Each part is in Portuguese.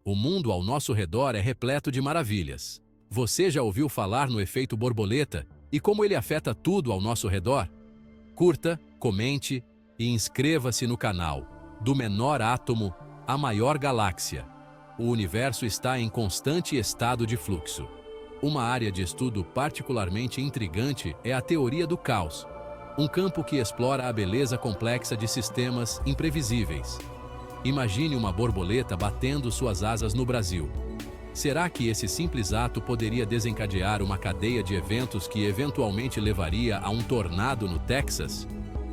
O mundo ao nosso redor é repleto de maravilhas. Você já ouviu falar no efeito borboleta e como ele afeta tudo ao nosso redor? Curta, comente e inscreva-se no canal. Do menor átomo à maior galáxia, o universo está em constante estado de fluxo. Uma área de estudo particularmente intrigante é a teoria do caos, um campo que explora a beleza complexa de sistemas imprevisíveis. Imagine uma borboleta batendo suas asas no Brasil. Será que esse simples ato poderia desencadear uma cadeia de eventos que eventualmente levaria a um tornado no Texas?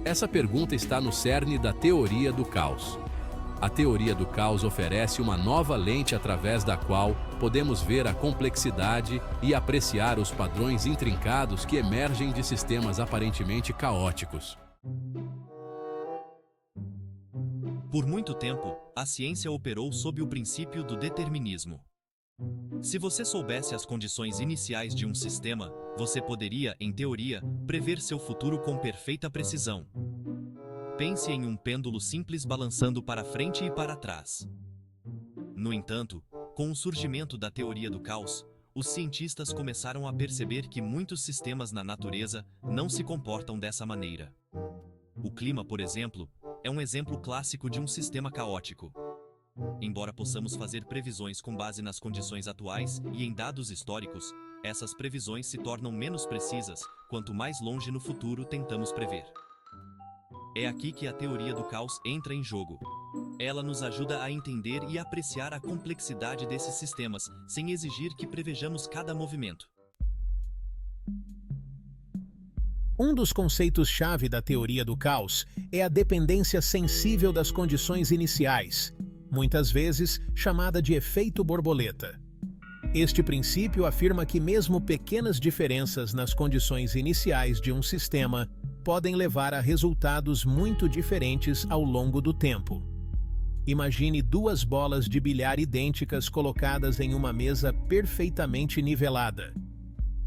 Essa pergunta está no cerne da teoria do caos. A teoria do caos oferece uma nova lente através da qual podemos ver a complexidade e apreciar os padrões intrincados que emergem de sistemas aparentemente caóticos. Por muito tempo, a ciência operou sob o princípio do determinismo. Se você soubesse as condições iniciais de um sistema, você poderia, em teoria, prever seu futuro com perfeita precisão. Pense em um pêndulo simples balançando para frente e para trás. No entanto, com o surgimento da teoria do caos, os cientistas começaram a perceber que muitos sistemas na natureza não se comportam dessa maneira. O clima, por exemplo, é um exemplo clássico de um sistema caótico. Embora possamos fazer previsões com base nas condições atuais e em dados históricos, essas previsões se tornam menos precisas quanto mais longe no futuro tentamos prever. É aqui que a teoria do caos entra em jogo. Ela nos ajuda a entender e apreciar a complexidade desses sistemas, sem exigir que prevejamos cada movimento. Um dos conceitos-chave da teoria do caos é a dependência sensível das condições iniciais, muitas vezes chamada de efeito borboleta. Este princípio afirma que mesmo pequenas diferenças nas condições iniciais de um sistema podem levar a resultados muito diferentes ao longo do tempo. Imagine duas bolas de bilhar idênticas colocadas em uma mesa perfeitamente nivelada.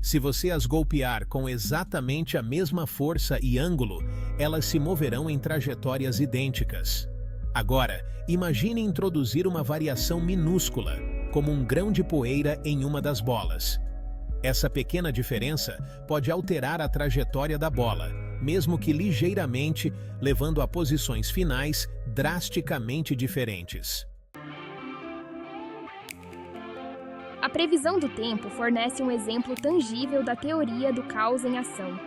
Se você as golpear com exatamente a mesma força e ângulo, elas se moverão em trajetórias idênticas. Agora, imagine introduzir uma variação minúscula, como um grão de poeira em uma das bolas. Essa pequena diferença pode alterar a trajetória da bola, mesmo que ligeiramente, levando a posições finais drasticamente diferentes. A previsão do tempo fornece um exemplo tangível da teoria do caos em ação.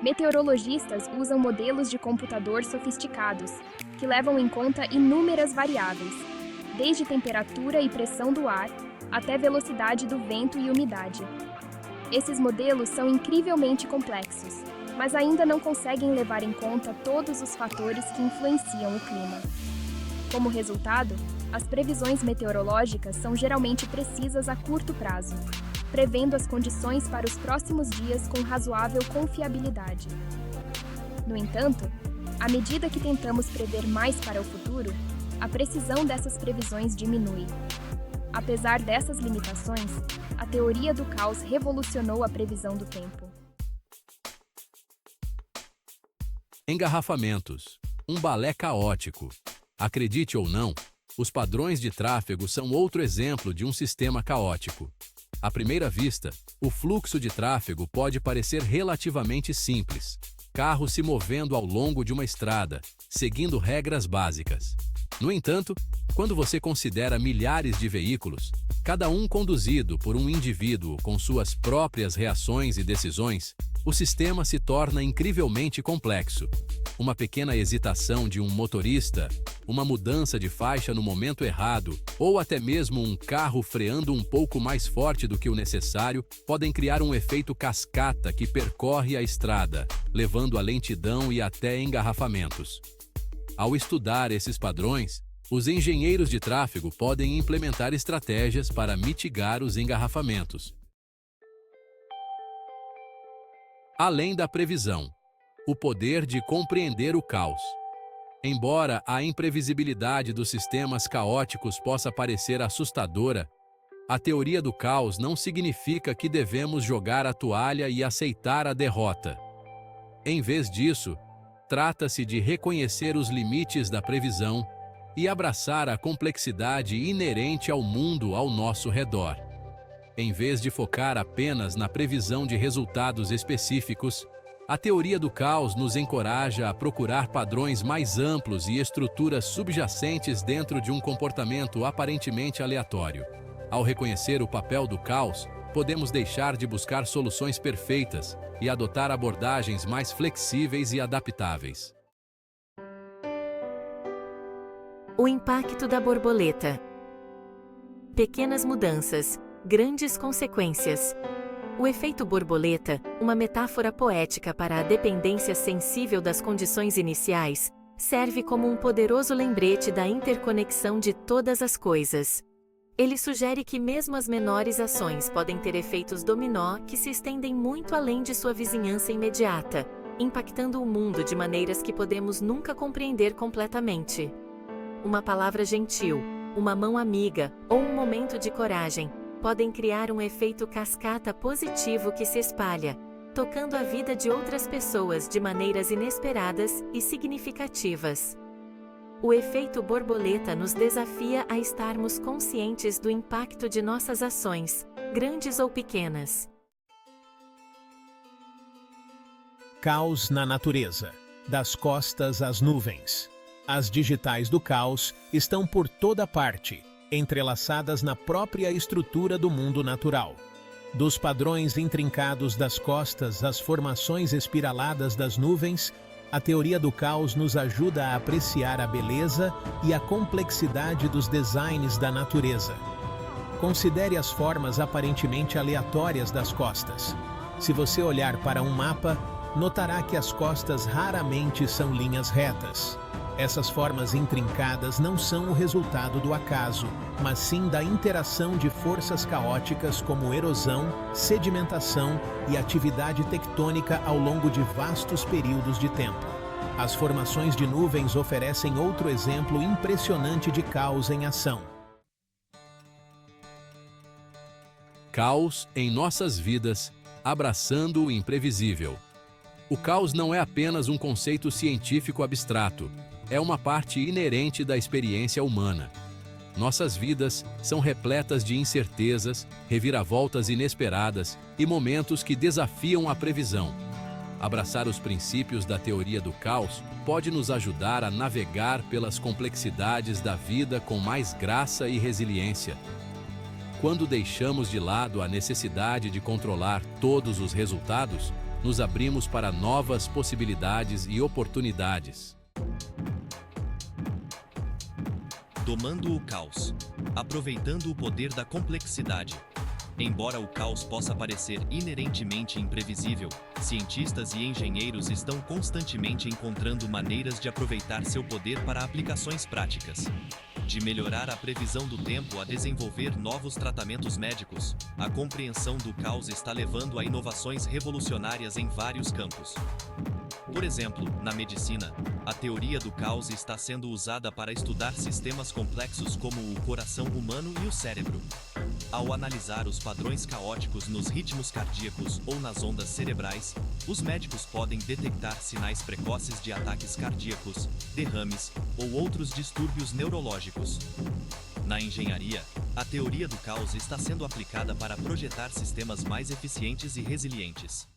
Meteorologistas usam modelos de computador sofisticados, que levam em conta inúmeras variáveis, desde temperatura e pressão do ar, até velocidade do vento e umidade. Esses modelos são incrivelmente complexos, mas ainda não conseguem levar em conta todos os fatores que influenciam o clima. Como resultado, as previsões meteorológicas são geralmente precisas a curto prazo, prevendo as condições para os próximos dias com razoável confiabilidade. No entanto, à medida que tentamos prever mais para o futuro, a precisão dessas previsões diminui. Apesar dessas limitações, a teoria do caos revolucionou a previsão do tempo. Engarrafamentos. Um balé caótico. Acredite ou não, os padrões de tráfego são outro exemplo de um sistema caótico. À primeira vista, o fluxo de tráfego pode parecer relativamente simples. Carros se movendo ao longo de uma estrada, seguindo regras básicas. No entanto, quando você considera milhares de veículos, cada um conduzido por um indivíduo com suas próprias reações e decisões, o sistema se torna incrivelmente complexo. Uma pequena hesitação de um motorista, uma mudança de faixa no momento errado, ou até mesmo um carro freando um pouco mais forte do que o necessário, podem criar um efeito cascata que percorre a estrada, levando à lentidão e até engarrafamentos. Ao estudar esses padrões, os engenheiros de tráfego podem implementar estratégias para mitigar os engarrafamentos. Além da previsão, o poder de compreender o caos. Embora a imprevisibilidade dos sistemas caóticos possa parecer assustadora, a teoria do caos não significa que devemos jogar a toalha e aceitar a derrota. Em vez disso, trata-se de reconhecer os limites da previsão, e abraçar a complexidade inerente ao mundo ao nosso redor. Em vez de focar apenas na previsão de resultados específicos, a teoria do caos nos encoraja a procurar padrões mais amplos e estruturas subjacentes dentro de um comportamento aparentemente aleatório. Ao reconhecer o papel do caos, podemos deixar de buscar soluções perfeitas e adotar abordagens mais flexíveis e adaptáveis. O impacto da borboleta. Pequenas mudanças, grandes consequências. O efeito borboleta, uma metáfora poética para a dependência sensível das condições iniciais, serve como um poderoso lembrete da interconexão de todas as coisas. Ele sugere que mesmo as menores ações podem ter efeitos dominó que se estendem muito além de sua vizinhança imediata, impactando o mundo de maneiras que podemos nunca compreender completamente. Uma palavra gentil, uma mão amiga ou um momento de coragem podem criar um efeito cascata positivo que se espalha, tocando a vida de outras pessoas de maneiras inesperadas e significativas. O efeito borboleta nos desafia a estarmos conscientes do impacto de nossas ações, grandes ou pequenas. Caos na natureza, das costas às nuvens. As digitais do caos estão por toda parte, entrelaçadas na própria estrutura do mundo natural. Dos padrões intrincados das costas às formações espiraladas das nuvens, a teoria do caos nos ajuda a apreciar a beleza e a complexidade dos designs da natureza. Considere as formas aparentemente aleatórias das costas. Se você olhar para um mapa, notará que as costas raramente são linhas retas. Essas formas intrincadas não são o resultado do acaso, mas sim da interação de forças caóticas como erosão, sedimentação e atividade tectônica ao longo de vastos períodos de tempo. As formações de nuvens oferecem outro exemplo impressionante de caos em ação. Caos em nossas vidas, abraçando o imprevisível. O caos não é apenas um conceito científico abstrato, é uma parte inerente da experiência humana. Nossas vidas são repletas de incertezas, reviravoltas inesperadas e momentos que desafiam a previsão. Abraçar os princípios da teoria do caos pode nos ajudar a navegar pelas complexidades da vida com mais graça e resiliência. Quando deixamos de lado a necessidade de controlar todos os resultados, nos abrimos para novas possibilidades e oportunidades. Domando o caos. Aproveitando o poder da complexidade. Embora o caos possa parecer inerentemente imprevisível, cientistas e engenheiros estão constantemente encontrando maneiras de aproveitar seu poder para aplicações práticas. De melhorar a previsão do tempo a desenvolver novos tratamentos médicos, a compreensão do caos está levando a inovações revolucionárias em vários campos. Por exemplo, na medicina, a teoria do caos está sendo usada para estudar sistemas complexos como o coração humano e o cérebro. Ao analisar os padrões caóticos nos ritmos cardíacos ou nas ondas cerebrais, os médicos podem detectar sinais precoces de ataques cardíacos, derrames ou outros distúrbios neurológicos. Na engenharia, a teoria do caos está sendo aplicada para projetar sistemas mais eficientes e resilientes.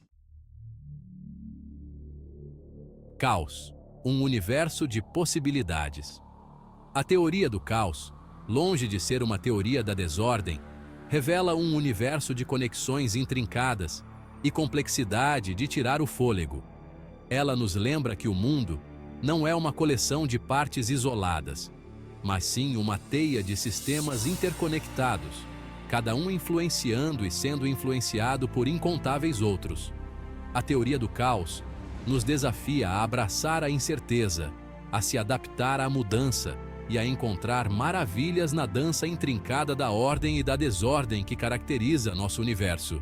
Caos, um universo de possibilidades. A teoria do caos, longe de ser uma teoria da desordem, revela um universo de conexões intrincadas e complexidade de tirar o fôlego. Ela nos lembra que o mundo não é uma coleção de partes isoladas, mas sim uma teia de sistemas interconectados, cada um influenciando e sendo influenciado por incontáveis outros. A teoria do caos nos desafia a abraçar a incerteza, a se adaptar à mudança e a encontrar maravilhas na dança intrincada da ordem e da desordem que caracteriza nosso universo.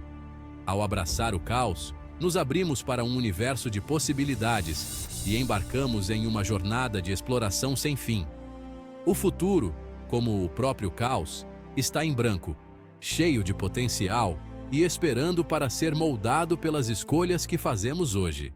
Ao abraçar o caos, nos abrimos para um universo de possibilidades e embarcamos em uma jornada de exploração sem fim. O futuro, como o próprio caos, está em branco, cheio de potencial e esperando para ser moldado pelas escolhas que fazemos hoje.